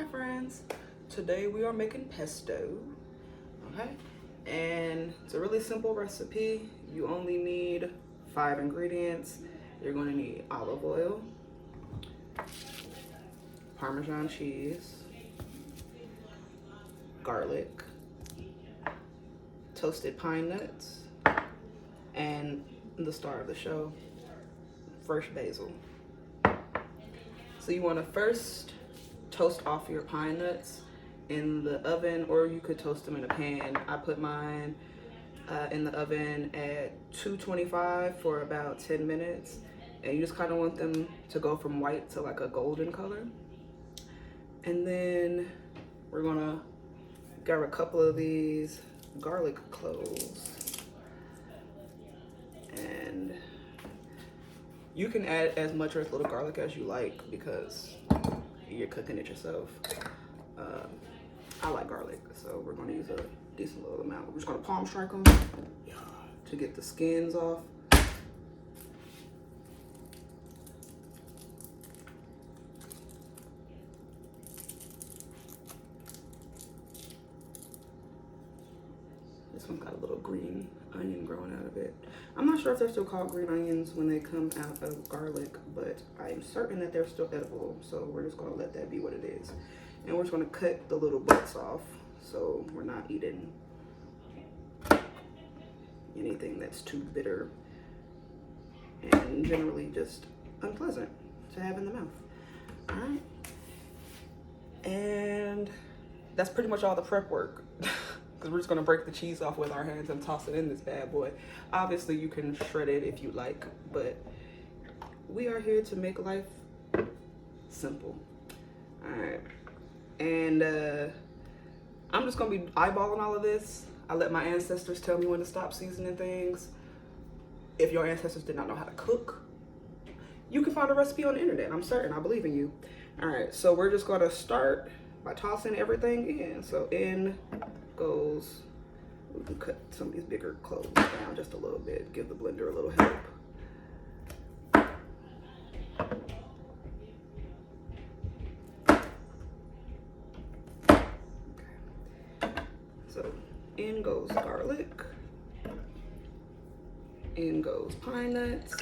Hi friends, today we are making pesto, okay? And it's a really simple recipe. You only need 5 ingredients. You're gonna need olive oil, Parmesan cheese, garlic, toasted pine nuts, and the star of the show, fresh basil. So you wanna first toast off your pine nuts in the oven, or you could toast them in a pan. I put mine in the oven at 225 for about 10 minutes. And you just kind of want them to go from white to like a golden color. And then we're gonna grab a couple of these garlic cloves. And you can add as much or as little garlic as you like because you're cooking it yourself. I like garlic, so we're gonna use a decent little amount. We're just gonna palm strike them to get the skins off. This one's got a little green onion growing out of it. I'm not sure if they're still called green onions when they come out of garlic, but I'm certain that they're still edible, so we're just gonna let that be what it is. And we're just gonna cut the little butts off so we're not eating anything that's too bitter and generally just unpleasant to have in the mouth. All right, and that's pretty much all the prep work. Because we're just gonna break the cheese off with our hands and toss it in this bad boy. Obviously you can shred it if you like, but we are here to make life simple. All right, and I'm just gonna be eyeballing all of this. I let my ancestors tell me when to stop seasoning things. If your ancestors did not know how to cook, you can find a recipe on the internet. I'm certain, I believe in you. All right, so we're just gonna start by tossing everything in. So in goes, we can cut some of these bigger cloves down just a little bit, give the blender a little help. Okay. So in goes garlic, in goes pine nuts.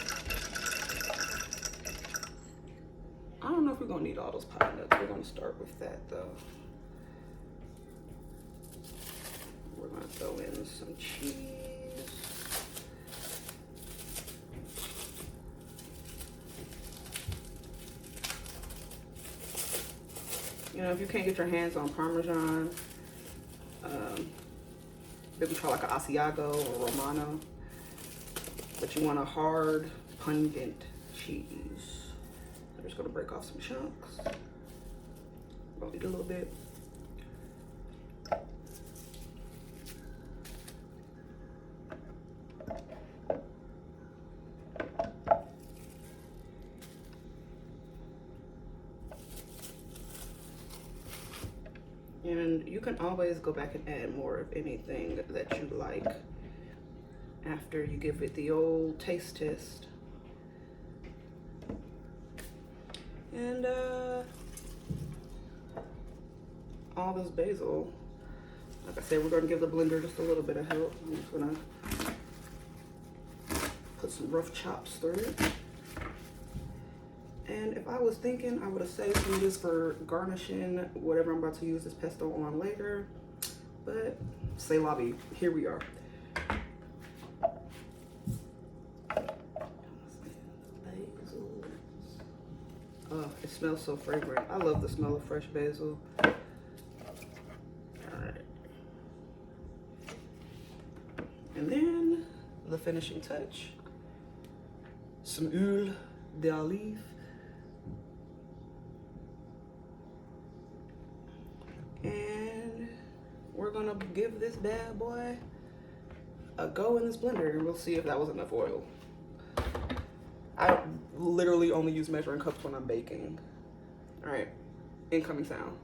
I don't know if we're gonna need all those pine nuts. We're gonna start with that though. We're gonna throw in some cheese. You know, if you can't get your hands on Parmesan, maybe try like an Asiago or Romano, but you want a hard, pungent cheese. I'm just gonna break off some chunks. I'll eat a little bit. And you can always go back and add more of anything that you like after you give it the old taste test. And all this basil, like I said, we're gonna give the blender just a little bit of help. I'm just gonna put some rough chops through it. And if I was thinking, I would have saved some of this for garnishing whatever I'm about to use this pesto on later. But c'est la vie, here we are. Basil. Oh, it smells so fragrant. I love the smell of fresh basil. All right. And then the finishing touch, some huile d'olive. And we're gonna give this bad boy a go in this blender and we'll see if that was enough oil. I literally only use measuring cups when I'm baking. All right, incoming sound.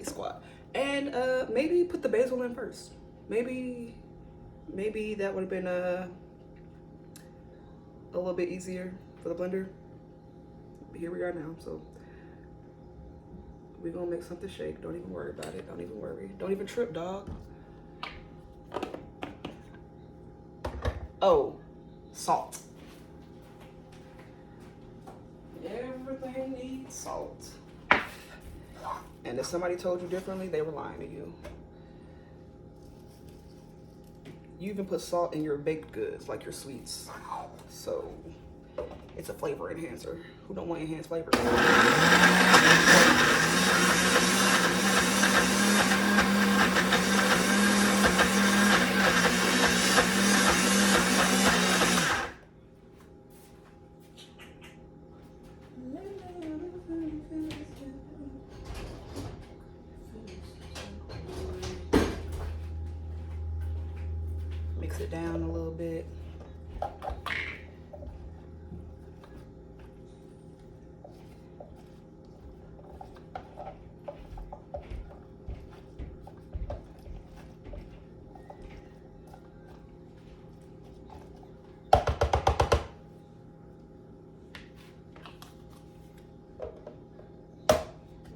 diddly squat. And maybe put the basil in first. Maybe that would have been a little bit easier for the blender. But here we are now, so we're gonna make something shake. Don't even worry about it. Don't even worry. Don't even trip, dog. Oh, salt. Everything needs salt. And if somebody told you differently, they were lying to you. You even put salt in your baked goods, like your sweets. So it's a flavor enhancer. Who don't want enhanced flavor? Mix it down a little bit.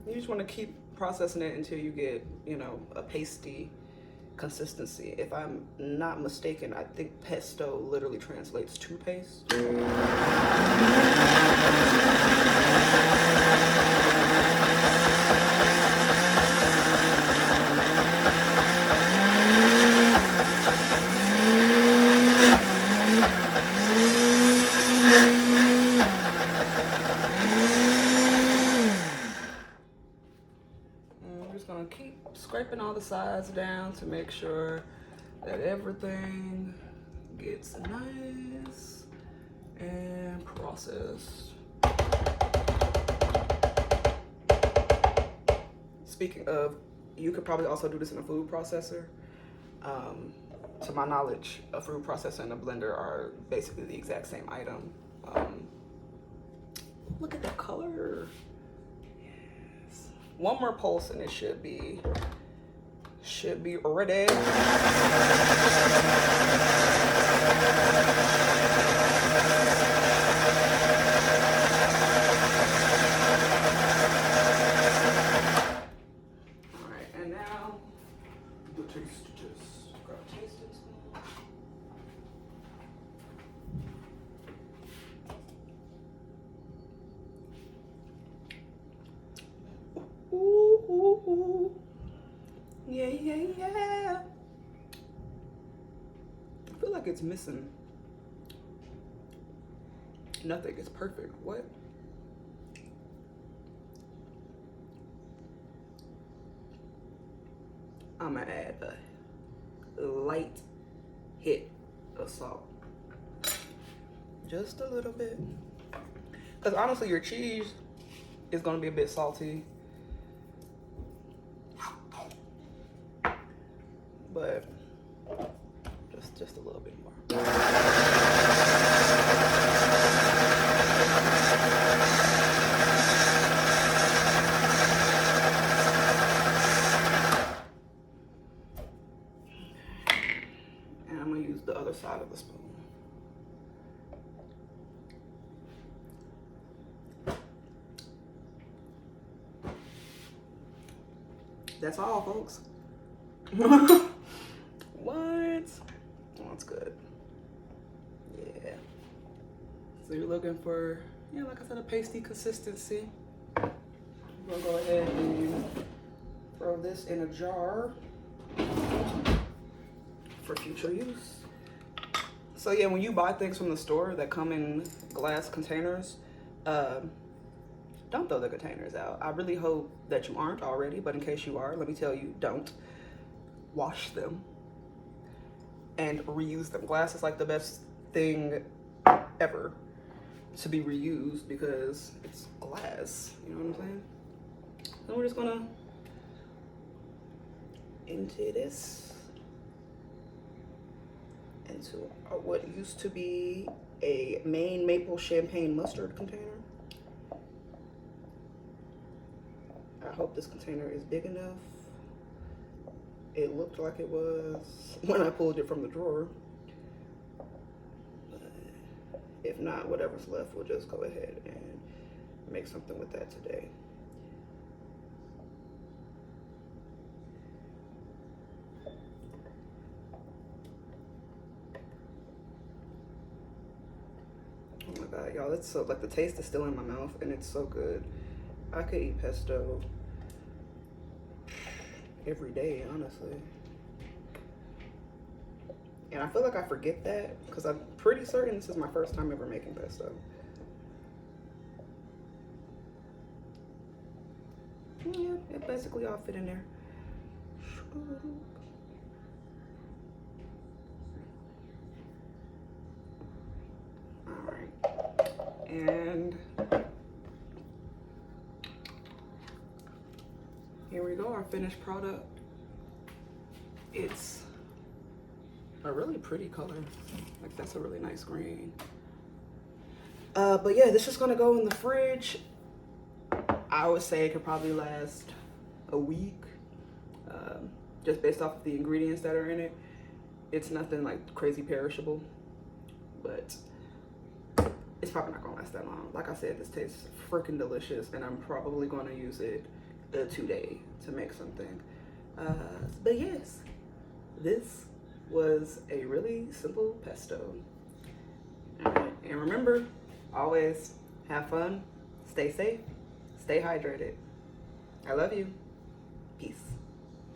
You just want to keep processing it until you get, you know, a pasty consistency. If I'm not mistaken, I think pesto literally translates to paste. Keep scraping all the sides down to make sure that everything gets nice and processed. Speaking of, you could probably also do this in a food processor. To my knowledge, a food processor and a blender are basically the exact same item. Look at the color. One more pulse and it should be ready. All right, and now the taste test. Grab a taste test. Ooh. Yeah. I feel like it's missing. Nothing is perfect. What? I'm gonna add a light hit of salt. Just a little bit. Because honestly, your cheese is gonna be a bit salty. But just a little bit more. And I'm gonna use the other side of the spoon. That's all, folks. What? Oh, that's good. Yeah. So you're looking for, yeah, like I said, a pasty consistency. I'm gonna go ahead and throw this in a jar for future use. So yeah, when you buy things from the store that come in glass containers, don't throw the containers out. I really hope that you aren't already, but in case you are, let me tell you, don't. Wash them and reuse them. Glass is like the best thing ever to be reused because it's glass, you know what I'm saying? So we're just gonna empty this into what used to be a Maine maple champagne mustard container. hope this container is big enough. It looked like it was when I pulled it from the drawer. But if not, whatever's left, we'll just go ahead and make something with that today. Oh my god, y'all, it's so, like, the taste is still in my mouth and it's so good. I could eat pesto every day, honestly. And I feel like I forget that because I'm pretty certain this is my first time ever making pesto. Yeah, it basically all fit in there. All right, and here we go, our finished product. It's a really pretty color. Like, that's a really nice green. But yeah, this is gonna go in the fridge. I would say it could probably last a week, just based off of the ingredients that are in it. It's nothing like crazy perishable, but it's probably not gonna last that long. Like I said, this tastes freaking delicious, and I'm probably gonna use it today to make something. But yes, this was a really simple pesto. All right, and remember, always have fun, stay safe, stay hydrated. I love you. Peace.